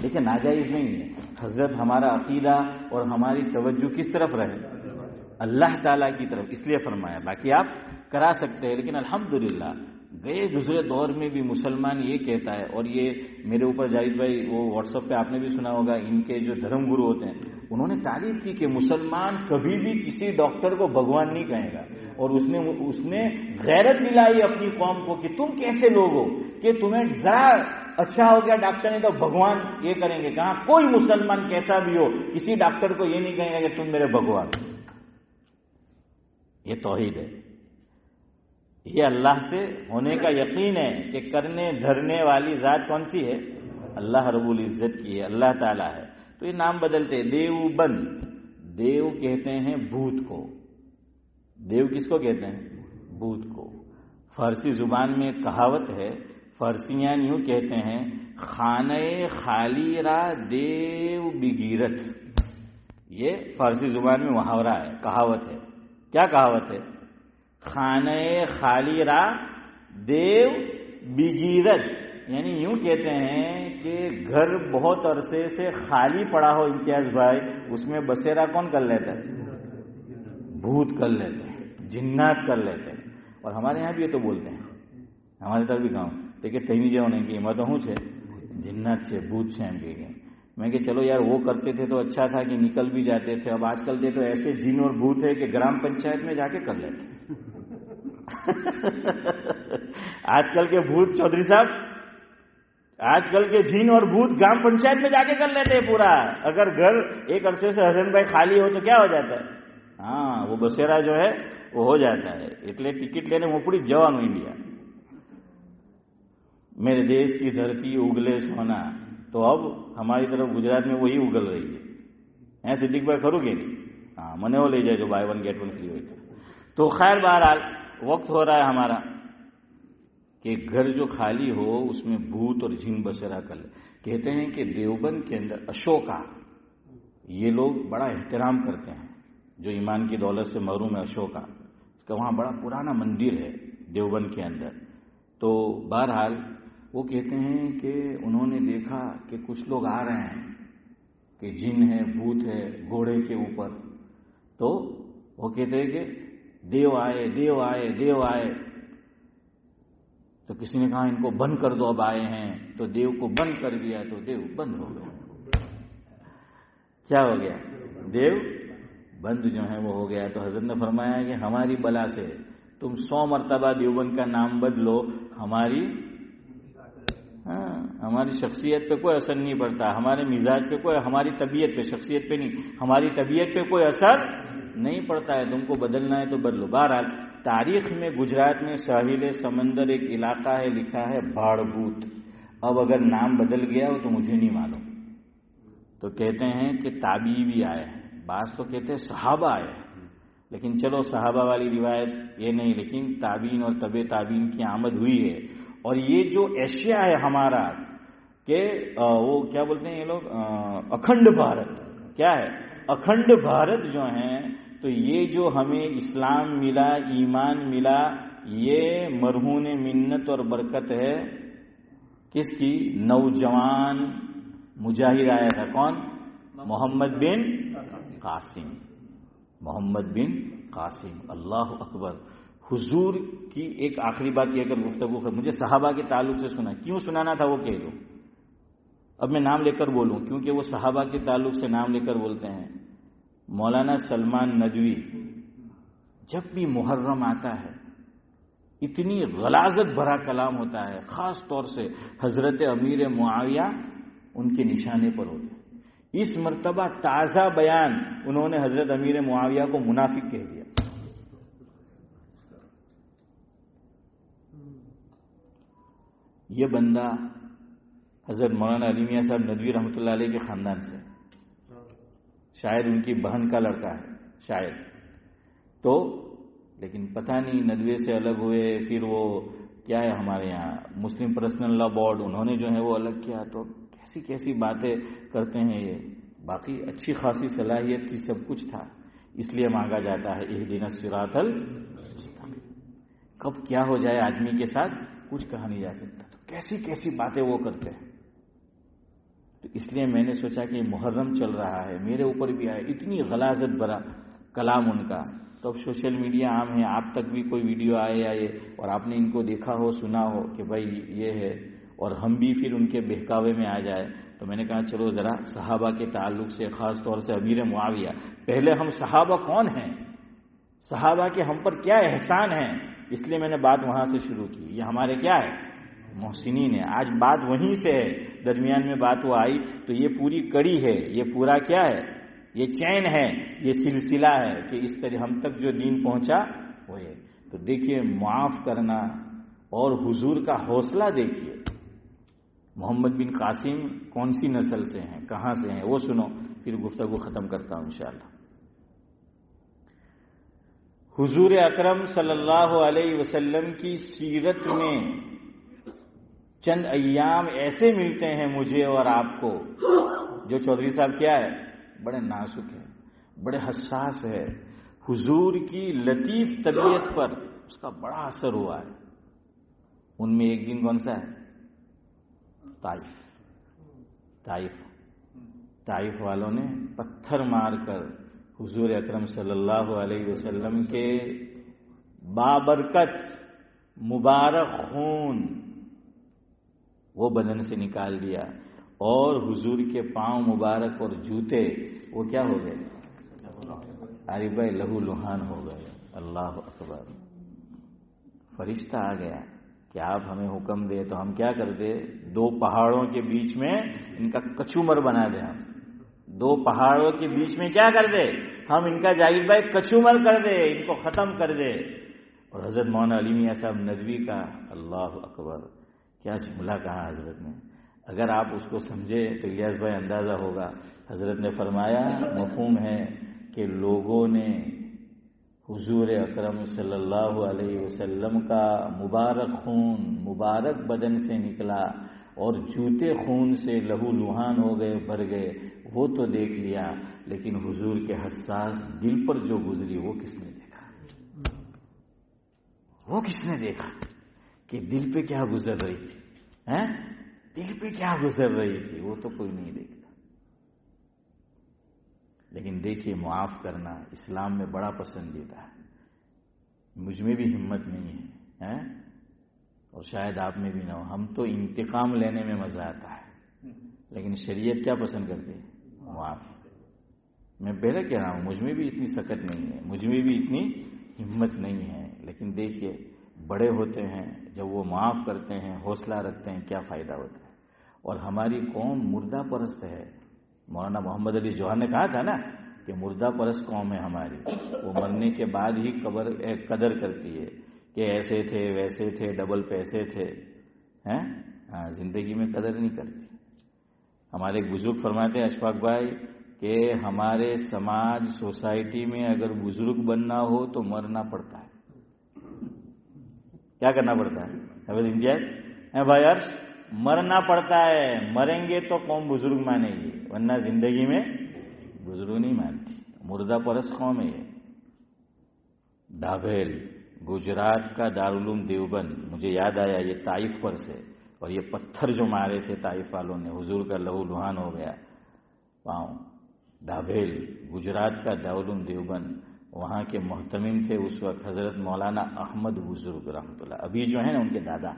لیکن ناجائز نہیں ہے، حضرت ہمارا عقیدہ اور ہماری توجہ کس طرف رہے، اللہ تعالیٰ کی طرف، اس لیے فرمایا، باقی آپ کرا سکتے ہیں، لیکن الحمدللہ گئے گزرے دور میں بھی مسلمان یہ کہتا ہے، اور یہ میرے اوپر جاوید بھائی وہ واٹس ایپ پہ آپ نے بھی سنا ہوگا، ان کے جو دھرم گرو ہوتے ہیں انہوں نے تعریف کی کہ مسلمان کبھی بھی کسی ڈاکٹر کو بھگوان نہیں کہے گا، اور اس نے غیرت دلائی اپنی قوم کو کہ تم کیسے لوگ ہو کہ تمہیں ذرا اچھا ہو گیا ڈاکٹر نے تو بھگوان یہ کریں گے، کہاں کوئی مسلمان کیسا بھی ہو کسی ڈاکٹر کو یہ نہیں کہے گا کہ تم میرے بھگوان، یہ توحید ہے، یہ اللہ سے ہونے کا یقین ہے کہ کرنے دھرنے والی ذات کون سی ہے، اللہ رب العزت کی ہے، اللہ تعالیٰ ہے، تو یہ نام بدلتے، دیوبند، دیو کہتے ہیں بھوت کو، دیو کس کو کہتے ہیں، بھوت کو، فارسی زبان میں کہاوت ہے، فارسیان یوں کہتے ہیں خانہ خالی را دیو بگیرت، یہ فارسی زبان میں محاورہ ہے، کہاوت ہے، کیا کہاوت ہے، خانہ خالی را دیو بگیرت، یعنی یوں کہتے ہیں کہ گھر بہت عرصے سے خالی پڑا ہو امتیاز بھائی، اس میں بسیرا کون کر لیتا ہے، بھوت کر لیتے ہیں، جنات کر لیتے ہیں، اور ہمارے یہاں بھی یہ تو بولتے ہیں، ہمارے طرف بھی گاؤں دیکھے تینی جو نہیں کہ میں تو ہوں جنات سے بھوت سے ہم کہہ گئے، میں کہ چلو یار وہ کرتے تھے تو اچھا تھا کہ نکل بھی جاتے تھے، اب آج کل دے تو ایسے جن اور بھوت ہے کہ گرام پنچایت میں جا کے کر لیتے آج کل کے بھوت چودھری صاحب، آج کل کے جھین اور بھوت گرام پنچایت میں جا کے کر لیتے ہیں پورا، اگر گھر ایک عرصے سے حسن بھائی خالی ہو تو کیا ہو جاتا ہے، ہاں وہ بسیرا جو ہے وہ ہو جاتا ہے، اتنے ٹکٹ لینے موپڑی جوان انڈیا، میرے دیش کی دھرتی اگلے سونا، تو اب ہماری طرف گجرات میں وہی اگل رہی ہے، صدیق بھائی کرو گے نہیں، ہاں منے وہ لے جائے جو بائی 1 گیٹ 1 فری ہوئی تو خیر بہرحال وقت ہو رہا ہے ہمارا کہ گھر جو خالی ہو اس میں بھوت اور جن بسیرا کر لے، کہتے ہیں کہ دیوبند کے اندر اشوکا، یہ لوگ بڑا احترام کرتے ہیں، جو ایمان کی دولت سے محروم ہے اشوکا، اس کا وہاں بڑا پرانا مندر ہے دیوبند کے اندر، تو بہرحال وہ کہتے ہیں کہ انہوں نے دیکھا کہ کچھ لوگ آ رہے ہیں کہ جن ہے بھوت ہے گھوڑے کے اوپر، تو وہ کہتے ہیں کہ دیو آئے دیو آئے دیو آئے، تو کسی نے کہا ان کو بند کر دو اب آئے ہیں، تو دیو کو بند کر دیا تو دیو بند ہو گیا، کیا ہو گیا، دیو بند جو ہے وہ ہو گیا، تو حضرت نے فرمایا کہ ہماری بلا سے تم 100 مرتبہ دیوبند کا نام بدلو، ہماری ہماری شخصیت پہ کوئی اثر نہیں پڑتا، ہمارے مزاج پہ کوئی، ہماری طبیعت پہ، شخصیت پہ نہیں، ہماری طبیعت پہ کوئی اثر نہیں پڑتا ہے. تم کو بدلنا ہے تو بدلو. بہرحال تاریخ میں گجرات میں ساحل سمندر ایک علاقہ ہے، لکھا ہے بھاڑبھوت. اب اگر نام بدل گیا ہو تو مجھے نہیں معلوم. تو کہتے ہیں کہ تابعی بھی آئے ہیں، بعض تو کہتے ہیں صحابہ آئے ہیں، لیکن چلو صحابہ والی روایت یہ نہیں، لیکن تابعین اور طبع تابعین کی آمد ہوئی ہے. اور یہ جو ایشیا ہے ہمارا، کہ وہ کیا بولتے ہیں یہ لوگ، اکھنڈ بھارت. کیا ہے؟ اکھنڈ بھارت جو ہیں، تو یہ جو ہمیں اسلام ملا، ایمان ملا، یہ مرہون منت اور برکت ہے کس کی؟ نوجوان مجاہد آیا تھا. کون؟ محمد بن قاسم. محمد بن قاسم. اللہ اکبر. حضور کی ایک آخری بات یہ کر گفتگو کر، مجھے صحابہ کے تعلق سے سنا، کیوں سنانا تھا وہ کہہ دو. اب میں نام لے کر بولوں کیونکہ وہ صحابہ کے تعلق سے نام لے کر بولتے ہیں. مولانا سلمان ندوی جب بھی محرم آتا ہے اتنی غلاظت بھرا کلام ہوتا ہے، خاص طور سے حضرت امیر معاویہ ان کے نشانے پر ہوتے ہیں. اس مرتبہ تازہ بیان انہوں نے حضرت امیر معاویہ کو منافق کہہ دیا. یہ بندہ حضرت مولانا علی میاں صاحب ندوی رحمۃ اللہ علیہ کے خاندان سے، شاید ان کی بہن کا لڑکا ہے شاید. تو لیکن پتہ نہیں ندوے سے الگ ہوئے، پھر وہ کیا ہے ہمارے یہاں مسلم پرسنل لا بورڈ، انہوں نے جو ہے وہ الگ کیا. تو کیسی کیسی باتیں کرتے ہیں یہ. باقی اچھی خاصی صلاحیت تھی، سب کچھ تھا، اس لیے مانگا جاتا ہے اہدنا الصراط المستقیم. کب کیا ہو جائے آدمی کے ساتھ کچھ کہا نہیں جا سکتا. تو کیسی کیسی باتیں وہ کرتے ہیں. تو اس لیے میں نے سوچا کہ محرم چل رہا ہے، میرے اوپر بھی آئے، اتنی غلاظت بھرا کلام ان کا. تو اب سوشل میڈیا عام ہے، آپ تک بھی کوئی ویڈیو آئے اور آپ نے ان کو دیکھا ہو، سنا ہو کہ بھائی یہ ہے، اور ہم بھی پھر ان کے بہکاوے میں آ جائے. تو میں نے کہا چلو ذرا صحابہ کے تعلق سے، خاص طور سے امیر معاویہ، پہلے ہم صحابہ کون ہیں، صحابہ کے ہم پر کیا احسان ہیں، اس لیے میں نے بات وہاں سے شروع کی. یہ ہمارے کیا ہے؟ محسنین ہے. آج بات وہیں سے ہے، درمیان میں بات وہ آئی تو یہ پوری کڑی ہے، یہ پورا کیا ہے، یہ چین ہے، یہ سلسلہ ہے کہ اس طرح ہم تک جو دین پہنچا وہ ہے. تو دیکھیے معاف کرنا اور حضور کا حوصلہ دیکھیے. محمد بن قاسم کون سی نسل سے ہیں، کہاں سے ہیں، وہ سنو، پھر گفتگو ختم کرتا ہوں انشاءاللہ. حضور اکرم صلی اللہ علیہ وسلم کی سیرت میں چند ایام ایسے ملتے ہیں مجھے اور آپ کو، جو چودھری صاحب کیا ہے، بڑے نازک ہے، بڑے حساس ہے. حضور کی لطیف طبیعت پر اس کا بڑا اثر ہوا ہے. ان میں ایک دن کون سا ہے؟ طائف والوں نے پتھر مار کر حضور اکرم صلی اللہ علیہ وسلم کے بابرکت مبارک خون وہ بدن سے نکال دیا، اور حضور کے پاؤں مبارک اور جوتے وہ کیا ہو گئے؟ عارف بھائی لہو لہان ہو گئے. اللہ اکبر. فرشتہ آ گیا کہ آپ ہمیں حکم دے تو ہم کیا کر دے، دو پہاڑوں کے بیچ میں ان کا کچومر بنا دیں. ہم دو پہاڑوں کے بیچ میں کیا کر دے، ہم ان کا جاہد بھائی کچومر کر دے، ان کو ختم کر دے. اور حضرت مولانا علی میاں صاحب ندوی کا اللہ اکبر کیا جملہ کہا حضرت نے. اگر آپ اس کو سمجھے تو الیاس بھائی اندازہ ہوگا. حضرت نے فرمایا مفہوم ہے کہ لوگوں نے حضور اکرم صلی اللہ علیہ وسلم کا مبارک خون مبارک بدن سے نکلا اور جوتے خون سے لہو لہان ہو گئے، بھر گئے، وہ تو دیکھ لیا، لیکن حضور کے حساس دل پر جو گزری وہ کس نے دیکھا؟ وہ کس نے دیکھا کہ دل پہ کیا گزر رہی تھی؟ دل پہ کیا گزر رہی تھی وہ تو کوئی نہیں دیکھتا. لیکن دیکھیے معاف کرنا اسلام میں بڑا پسندیدہ ہے. مجھ میں بھی ہمت نہیں ہے اور شاید آپ میں بھی نہ ہو. ہم تو انتقام لینے میں مزہ آتا ہے، لیکن شریعت کیا پسند کرتی ہے؟ معاف. میں پہلے کہہ رہا ہوں مجھ میں بھی اتنی سکت نہیں ہے، مجھ میں بھی اتنی ہمت نہیں ہے. لیکن دیکھیے بڑے ہوتے ہیں، جب وہ معاف کرتے ہیں، حوصلہ رکھتے ہیں، کیا فائدہ ہوتا ہے۔ اور ہماری قوم مردہ پرست ہے۔ مولانا محمد علی جوہر نے کہا تھا نا کہ مردہ پرست قوم ہے ہماری، وہ مرنے کے بعد ہی قدر کرتی ہے کہ ایسے تھے ویسے تھے، ڈبل پیسے تھے، زندگی میں قدر نہیں کرتی۔ ہمارے ایک بزرگ فرماتے ہیں اشفاق بھائی کہ ہمارے سماج سوسائٹی میں اگر بزرگ بننا ہو تو مرنا پڑتا ہے۔ کیا کرنا پڑتا ہے بھائی عرش؟ مرنا پڑتا ہے۔ مریں گے تو قوم بزرگ مانے گی، ورنہ زندگی میں بزرگ نہیں مانتی۔ مردہ پرست قوم ہے یہ۔ ڈابھیل گجرات کا دارالعلوم دیوبند، مجھے یاد آیا یہ طائف پر سے، اور یہ پتھر جو مارے تھے طائف والوں نے، حضور کا لہو لہان ہو گیا پاؤں۔ ڈابھیل گجرات کا دارالعلوم دیوبند، وہاں کے محتمم تھے اس وقت حضرت مولانا احمد بزرگ رحمۃ اللہ، ابھی جو ہیں نا ان کے دادا۔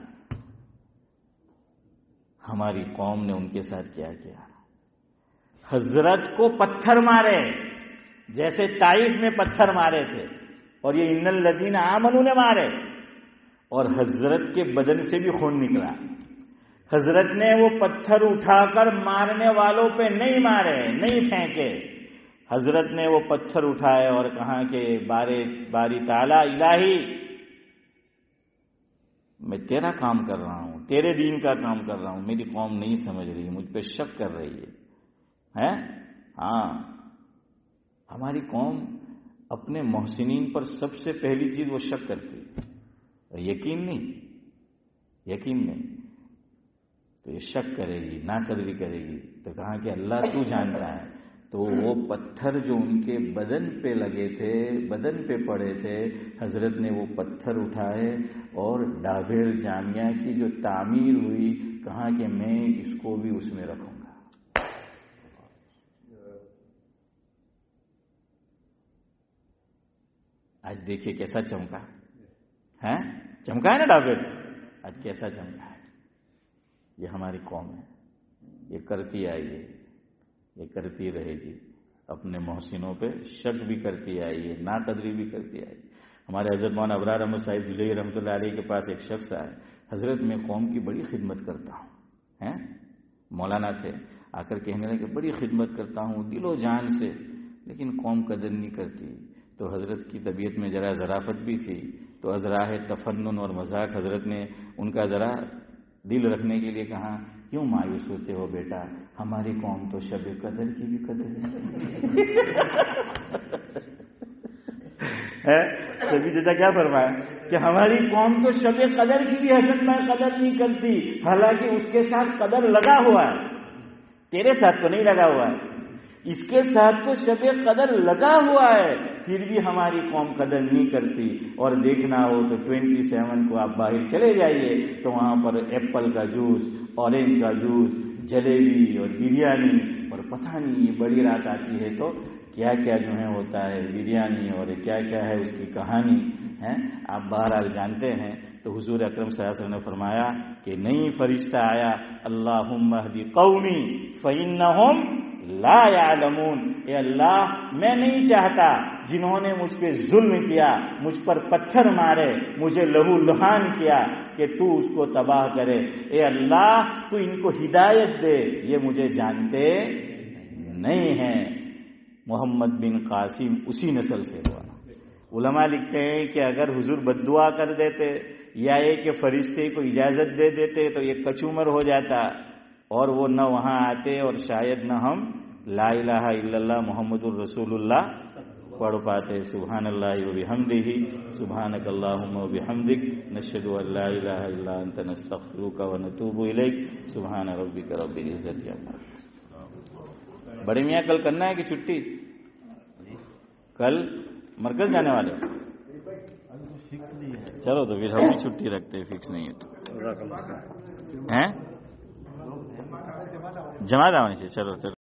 ہماری قوم نے ان کے ساتھ کیا کیا؟ حضرت کو پتھر مارے، جیسے طائف میں پتھر مارے تھے، اور یہ ان الذین آمنوا نے مارے، اور حضرت کے بدن سے بھی خون نکلا۔ حضرت نے وہ پتھر اٹھا کر مارنے والوں پہ نہیں مارے، نہیں پھینکے، حضرت نے وہ پتھر اٹھائے اور کہا کہ باری تعالی الہی، میں تیرا کام کر رہا ہوں، تیرے دین کا کام کر رہا ہوں، میری قوم نہیں سمجھ رہی، مجھ پہ شک کر رہی ہے۔ ہاں، ہماری قوم اپنے محسنین پر سب سے پہلی چیز وہ شک کرتی ہے، یقین نہیں، تو یہ شک کرے گی، ناقدری کرے گی۔ تو کہا کہ اللہ تو جانتا ہے۔ تو وہ پتھر جو ان کے بدن پہ لگے تھے، بدن پہ پڑے تھے، حضرت نے وہ پتھر اٹھائے اور ڈابھیل جامعہ کی جو تعمیر ہوئی، کہا کہ میں اس کو بھی اس میں رکھوں گا۔ آج دیکھیے کیسا چمکا ہے، چمکا ہے نا ڈابھیل، آج کیسا چمکا ہے۔ یہ ہماری قوم ہے، یہ کرتی آئی ہے، یہ کرتی رہے گی، اپنے محسنوں پہ شک بھی کرتی آئی ہے، ناقدری بھی کرتی آئی۔ ہمارے حضرت مولانا ابرار احمد صاحب جلیلی رحمۃ اللہ علیہ کے پاس ایک شخص آئے، حضرت میں قوم کی بڑی خدمت کرتا ہوں، مولانا تھے، آ کر کہنے لگے بڑی خدمت کرتا ہوں دل و جان سے، لیکن قوم قدر نہیں کرتی۔ تو حضرت کی طبیعت میں ذرا ظرافت بھی تھی، تو ازراہ تفنن اور مذاق حضرت نے ان کا ذرا دل رکھنے کے لیے کہا، کیوں مایوس ہوتے ہو بیٹا، ہماری قوم تو شب قدر کی بھی قدر ہے۔ سبھی جیسا کیا فرمایا کہ ہماری قوم تو شب قدر کی بھی حسن میں قدر نہیں کرتی، حالانکہ اس کے ساتھ قدر لگا ہوا ہے، تیرے ساتھ تو نہیں لگا ہوا ہے، اس کے ساتھ تو شب قدر لگا ہوا ہے، پھر بھی ہماری قوم قدر نہیں کرتی۔ اور دیکھنا ہو تو 27 کو آپ باہر چلے جائیے تو وہاں پر ایپل کا جوس، اورنج کا جوس، جلیبی اور بریانی، اور پتہ نہیں یہ بڑی رات آتی ہے تو کیا کیا جو ہے ہوتا ہے، بریانی اور کیا کیا ہے اس کی کہانی ہے، آپ بہرحال جانتے ہیں۔ تو حضور اکرم صلی اللہ علیہ وسلم نے فرمایا کہ نہیں فرشتہ آیا، اللہم اہدی قومی فإنہم لا یعلمون، اے اللہ میں نہیں چاہتا جنہوں نے مجھ پہ ظلم کیا، مجھ پر پتھر مارے، مجھے لہو لہان کیا، کہ تو اس کو تباہ کرے، اے اللہ تو ان کو ہدایت دے، یہ مجھے جانتے نہیں ہیں۔ محمد بن قاسم اسی نسل سے ہوا۔ علماء لکھتے ہیں کہ اگر حضور بد دعا کر دیتے یا یہ کہ فرشتے کو اجازت دے دیتے تو یہ کچومر ہو جاتا، اور وہ نہ وہاں آتے، اور شاید نہ ہم لا الہ الا اللہ محمد الرسول اللہ پڑھ پاتے۔ سبحان اللہ و بحمدہ، سبحانک اللہم و بحمدک، نشہد ان لا الہ الا انت، نستغفرک و نتوب الیک، سبحان ربک رب العزت عما یصفون۔ بڑے میاں کل کرنا ہے کہ چھٹی؟ کل مرکز جانے والے؟ چلو تو پھر ہم بھی چھٹی رکھتے، فکس نہیں ہے تو جماعت آنے سے، چلو چلو۔